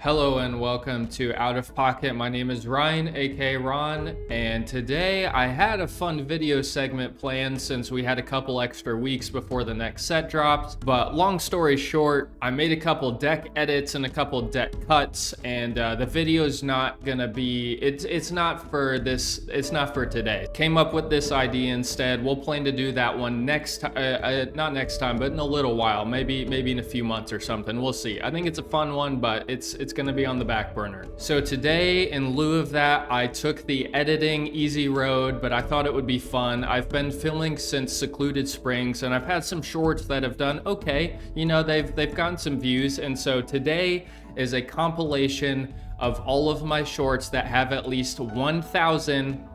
Hello and welcome to Out of Pocket. My name is Ryan, aka Ron, and today I had a fun video segment planned since we had a couple extra weeks before the next set dropped. But long story short, I made a couple deck edits and a couple deck cuts, and the video's not gonna be, it's not for today. Came up with this idea instead. We'll plan to do that one next time, not next time, but in a little while, maybe in a few months or something. We'll see. I think it's a fun one, but it's gonna be on the back burner. So today, in lieu of that, I took the editing easy road, but I thought it would be fun. I've been filming since Secluded Springs, and I've had some shorts that have done okay. You know, they've gotten some views, and so today is a compilation of all of my shorts that have at least 1,000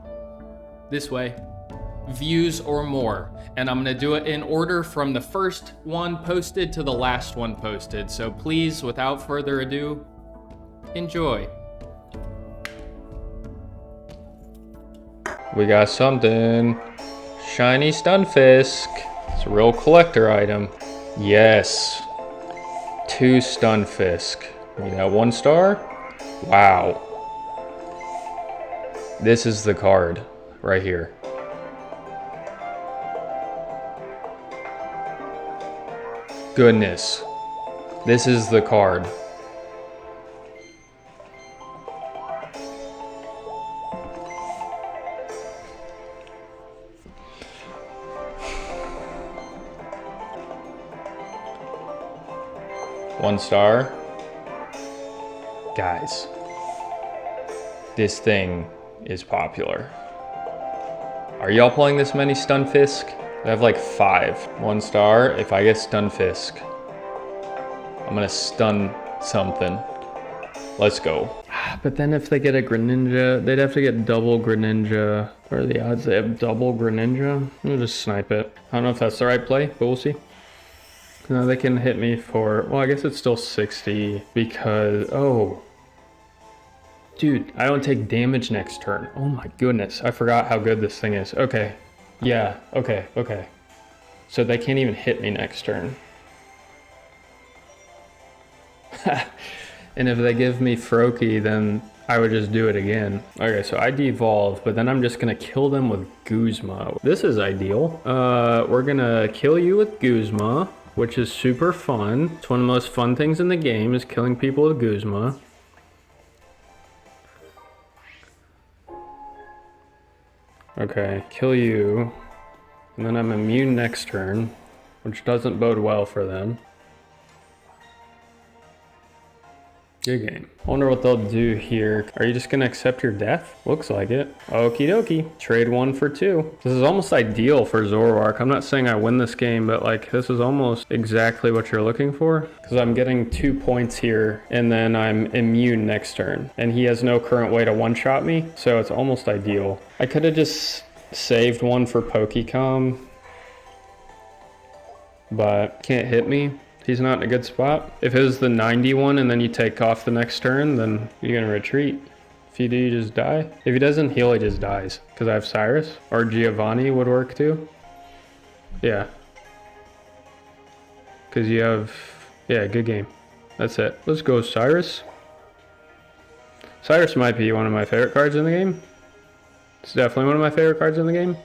views or more, and I'm gonna do it in order from the first one posted to the last one posted. So please, without further ado, enjoy. We got something. Shiny Stunfisk. It's a real collector item. Yes. 2 Stunfisk. We got 1 star. Wow. This is the card right here. Goodness. This is the card. One star. Guys, this thing is popular. Are y'all playing this many Stunfisk? I have like 5. 1 star. If I get Stunfisk, I'm gonna stun something. Let's go. But then if they get a Greninja, they'd have to get double Greninja. What are the odds they have double Greninja? We'll just snipe it. I don't know if that's the right play, but we'll see. No, they can hit me for, well, I guess it's still 60 because, oh. Dude, I don't take damage next turn. Oh my goodness, I forgot how good this thing is. Okay, yeah, okay. So they can't even hit me next turn. And if they give me Froakie, then I would just do it again. Okay, so I devolve, but then I'm just gonna kill them with Guzma. This is ideal. We're gonna kill you with Guzma, which is super fun. It's one of the most fun things in the game is killing people with Guzma. Okay, kill you. And then I'm immune next turn, which doesn't bode well for them. Good game. I wonder what they'll do here. Are you just gonna accept your death? Looks like it. Okie dokie. Trade 1 for 2. This is almost ideal for Zoroark. I'm not saying I win this game, but like this is almost exactly what you're looking for. Because I'm getting 2 points here, and then I'm immune next turn. And he has no current way to one-shot me, so it's almost ideal. I could have just saved 1 for Pokecom, but can't hit me. He's not in a good spot. If it was the 91 and then you take off the next turn, then you're gonna retreat. If you do, you just die. If he doesn't heal, he just dies. Because I have Cyrus. Or Giovanni would work too. Yeah. Because you have, yeah, good game. That's it. Let's go, Cyrus. Cyrus might be one of my favorite cards in the game. It's definitely one of my favorite cards in the game.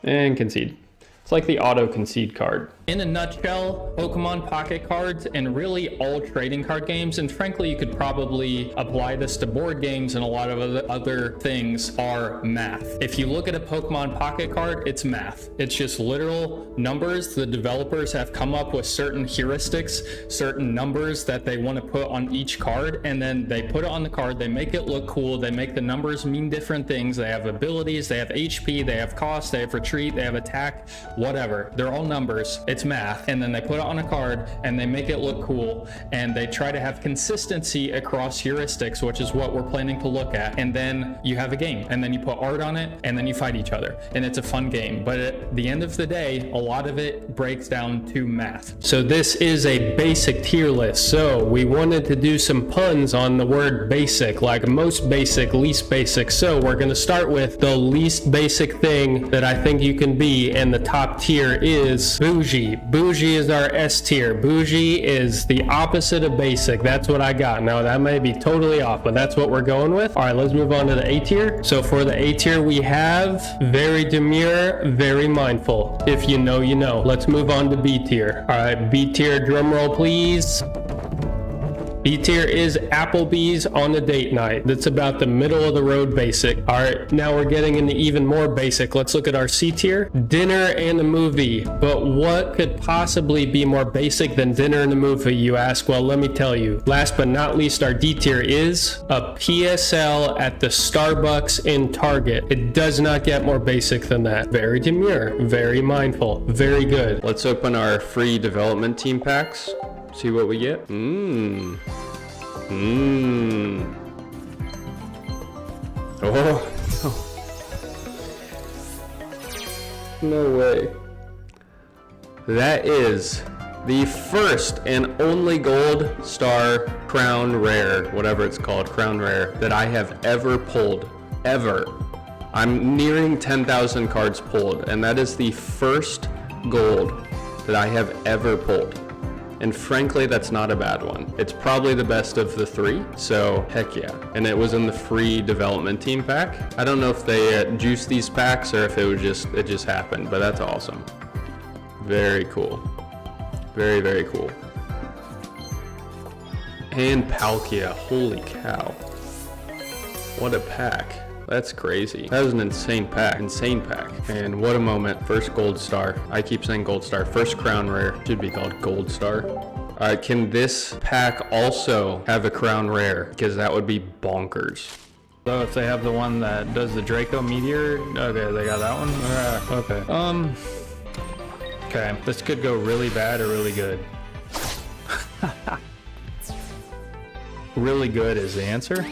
And concede. It's like the auto concede card. In a nutshell, Pokemon Pocket cards and really all trading card games, and frankly, you could probably apply this to board games and a lot of other things, are math. If you look at a Pokemon Pocket card, it's math. It's just literal numbers. The developers have come up with certain heuristics, certain numbers that they want to put on each card, and then they put it on the card, they make it look cool, they make the numbers mean different things. They have abilities, they have HP, they have cost, they have retreat, they have attack, whatever. They're all numbers. It's math, and then they put it on a card and they make it look cool, and they try to have consistency across heuristics, which is what we're planning to look at. And then you have a game, and then you put art on it, and then you fight each other, and it's a fun game. But at the end of the day, a lot of it breaks down to math. So this is a basic tier list. So we wanted to do some puns on the word basic, like most basic, least basic. So we're going to start with the least basic thing that I think you can be, and the top tier is bougie. Bougie. Bougie is our S tier. Bougie is the opposite of basic. That's what I got. Now that may be totally off, but that's what we're going with. All right, let's move on to the A tier. So for the A tier, we have very demure, very mindful. If you know, you know. Let's move on to B tier. All right, B tier, drum roll, please. B tier is Applebee's on a date night. That's about the middle of the road basic. All right, now we're getting into even more basic. Let's look at our C tier. Dinner and a movie. But what could possibly be more basic than dinner and a movie, you ask? Well, let me tell you. Last but not least, our D tier is a PSL at the Starbucks in Target. It does not get more basic than that. Very demure, very mindful, very good. Let's open our free development team packs. See what we get. Oh. No way. That is the first and only gold star crown rare, whatever it's called, crown rare, that I have ever pulled. Ever. I'm nearing 10,000 cards pulled, and that is the first gold that I have ever pulled. And frankly, that's not a bad one. It's probably the best of the three, so heck yeah. And it was in the free development team pack. I don't know if they juiced these packs or if it just happened, but that's awesome. Very cool. Very, very cool. And Palkia, holy cow. What a pack. That's crazy. That was an insane pack. Insane pack. And what a moment. First gold star. I keep saying gold star. First crown rare. Should be called gold star. Can this pack also have a crown rare? Because that would be bonkers. So if they have the one that does the Draco Meteor, okay, they got that one? Okay. Okay, this could go really bad or really good. Really good is the answer.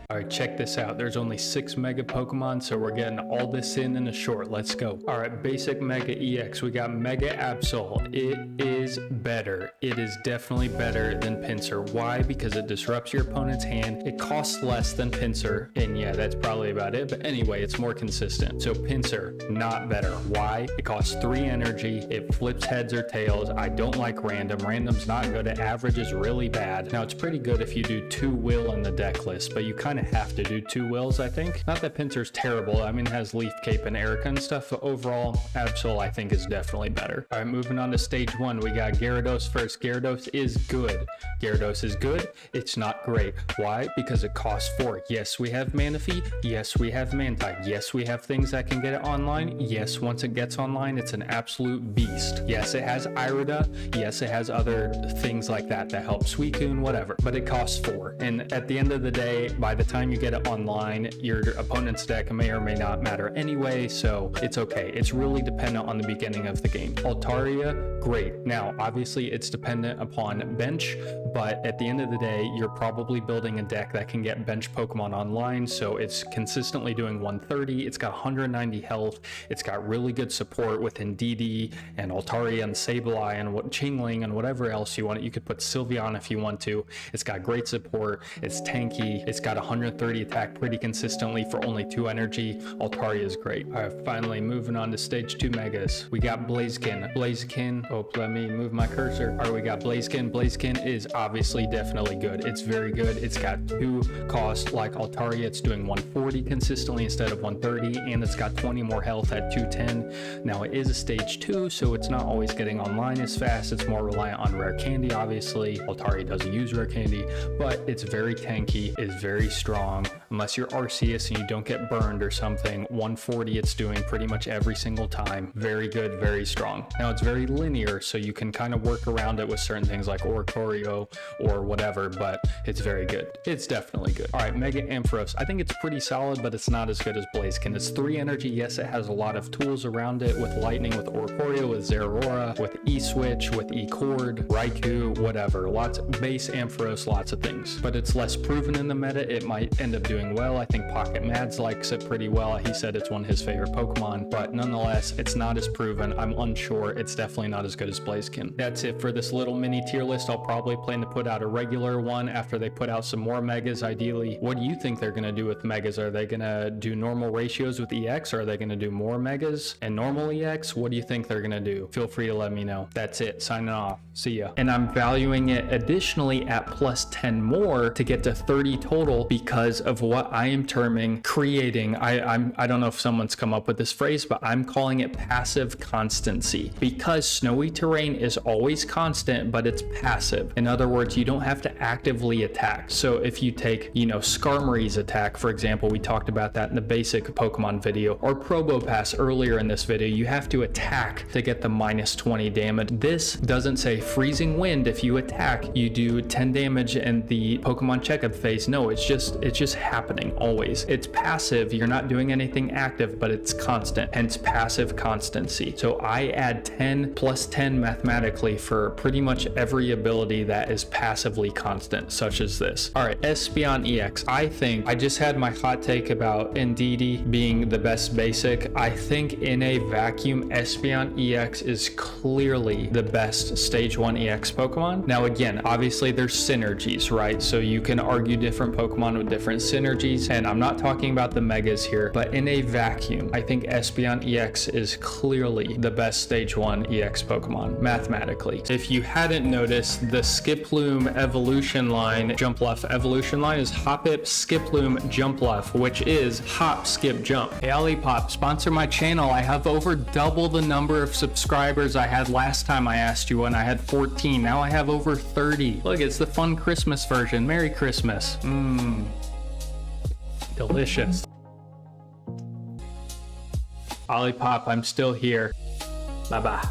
All right, check this out. There's only 6 Mega Pokemon, so we're getting all this in a short. Let's go. All right, basic Mega EX. We got Mega Absol. It is better. It is definitely better than Pinsir. Why? Because it disrupts your opponent's hand. It costs less than Pinsir, and yeah, that's probably about it. But anyway, it's more consistent. So Pinsir, not better. Why? It costs 3 energy. It flips heads or tails. I don't like random. Random's not good. Average is really bad. Now, it's pretty good if you do 2 will in the deck list, but you kind of have to do 2 wills, I think. Not that Pinsir's terrible. I mean, it has Leaf Cape and Erica and stuff, but overall, Absol, I think, is definitely better. All right, moving on to stage 1, we got Gyarados first. Gyarados is good. Gyarados is good. It's not great. Why? Because it costs 4. Yes, we have Manaphy. Yes, we have Mantine. Yes, we have things that can get it online. Yes, once it gets online, it's an absolute beast. Yes, it has Irida. Yes, it has other things like that help Suicune, whatever, but it costs 4. And at the end of the day, by the time you get it online, your opponent's deck may or may not matter anyway, so it's okay. It's really dependent on the beginning of the game. Altaria, great. Now, obviously, it's dependent upon bench, but at the end of the day, you're probably building a deck that can get bench Pokemon online, so it's consistently doing 130. It's got 190 health. It's got really good support with Indeedee and Altaria and Sableye and Chingling and whatever else you want. You could put Sylveon if you want to. It's got great support. It's tanky. It's got 130 attack pretty consistently for only 2 energy. Altaria is great. All right, finally moving on to stage 2 megas. We got Blaziken. Blaziken, oh, let me move my cursor. All right, we got Blaziken. Blaziken is obviously definitely good. It's very good. It's got 2 costs like Altaria. It's doing 140 consistently instead of 130, and it's got 20 more health at 210. Now it is a stage 2, so it's not always getting online as fast. It's more reliant on rare candy, obviously. Altaria doesn't use rare candy, but it's very tanky, is very strong. Unless you're Arceus and you don't get burned or something, 140 it's doing pretty much every single time. Very good, very strong. Now it's very linear, so you can kind of work around it with certain things like Oricorio or whatever, but it's very good. It's definitely good. All right, Mega Ampharos. I think it's pretty solid, but it's not as good as Blaziken. It's 3 energy. Yes, it has a lot of tools around it with Lightning, with Oricorio, with Zeraora, with E-Switch, with E-Cord, Raikou, whatever. Lots of base Ampharos, lots of things. But it's less proven in the meta. It might might end up doing well. I think Pocket Mads likes it pretty well. He said it's one of his favorite Pokemon, but nonetheless, it's not as proven. I'm unsure. It's definitely not as good as Blaziken. That's it for this little mini tier list. I'll probably plan to put out a regular one after they put out some more Megas, ideally. What do you think they're going to do with Megas? Are they going to do normal ratios with EX, or are they going to do more Megas and normal EX? What do you think they're going to do? Feel free to let me know. That's it. Signing off. See ya. And I'm valuing it additionally at plus 10 more to get to 30 total because of what I am terming creating. I don't know if someone's come up with this phrase, but I'm calling it passive constancy, because snowy terrain is always constant, but it's passive. In other words, you don't have to actively attack. So if you take, Skarmory's attack, for example, we talked about that in the basic Pokemon video, or Probopass earlier in this video, you have to attack to get the minus 20 damage. This doesn't say freezing wind. If you attack, you do 10 damage in the Pokemon checkup phase. No, it's just happening always. It's passive. You're not doing anything active, but it's constant, hence passive constancy. So I add 10 plus 10 mathematically for pretty much every ability that is passively constant, such as this. All right, Espeon EX. I think I just had my hot take about Indeedee being the best basic. I think in a vacuum, Espeon EX is clearly the best stage 1 EX Pokemon. Now again, obviously there's synergies, right? So you can argue different Pokemon with different synergies, and I'm not talking about the Megas here, but in a vacuum, I think Espeon EX is clearly the best stage 1 EX Pokemon, mathematically. If you hadn't noticed, the Skiploom evolution line, Jumpluff evolution line is Hoppip, Skiploom, Jumpluff, which is Hop, Skip, Jump. Hey Olipop, sponsor my channel. I have over double the number of subscribers I had last time I asked you when I had 14. Now I have over 30. Look, it's the fun Christmas version. Merry Christmas. Delicious. Olipop, I'm still here. Bye-bye.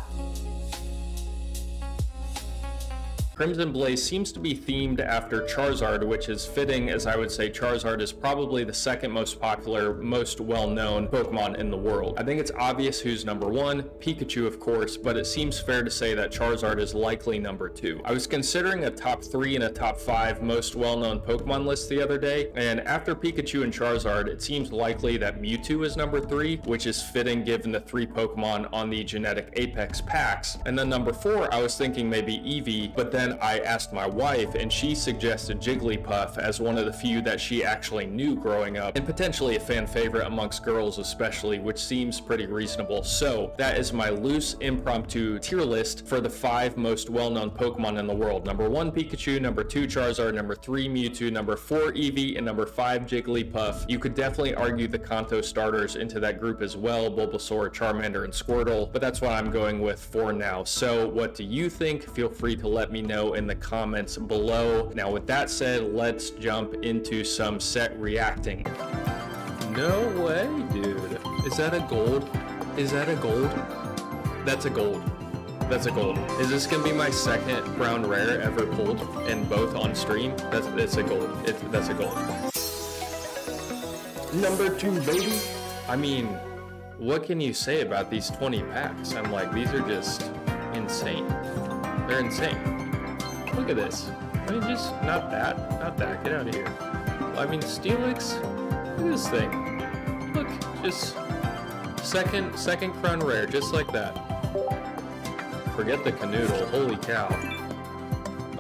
Crimson Blaze seems to be themed after Charizard, which is fitting, as I would say Charizard is probably the second most popular, most well-known Pokemon in the world. I think it's obvious who's number 1, Pikachu of course, but it seems fair to say that Charizard is likely number 2. I was considering a top 3 and a top 5 most well-known Pokemon list the other day, and after Pikachu and Charizard, it seems likely that Mewtwo is number 3, which is fitting given the 3 Pokemon on the genetic Apex packs. And then number 4, I was thinking maybe Eevee, but then I asked my wife and she suggested Jigglypuff as one of the few that she actually knew growing up, and potentially a fan favorite amongst girls especially, which seems pretty reasonable. So that is my loose impromptu tier list for the 5 most well-known Pokemon in the world. Number 1 Pikachu, number 2 Charizard, number 3 Mewtwo, number 4 Eevee, and number 5 Jigglypuff. You could definitely argue the Kanto starters into that group as well, Bulbasaur, Charmander, and Squirtle, but that's what I'm going with for now. So what do you think? Feel free to let me know in the comments below. Now with that said, let's jump into some set reacting. No way, dude. Is that a gold? Is that a gold? That's a gold. That's a gold. Is this gonna be my second brown rare ever pulled, and both on stream? That's a gold. That's a gold. Number 2, baby. I mean, what can you say about these 20 packs? I'm like, these are just insane. They're insane. Look at this. I mean, just not that. Get out of here. I mean, Steelix. Look at this thing. Look, just second crown rare, just like that. Forget the canoodle. Holy cow.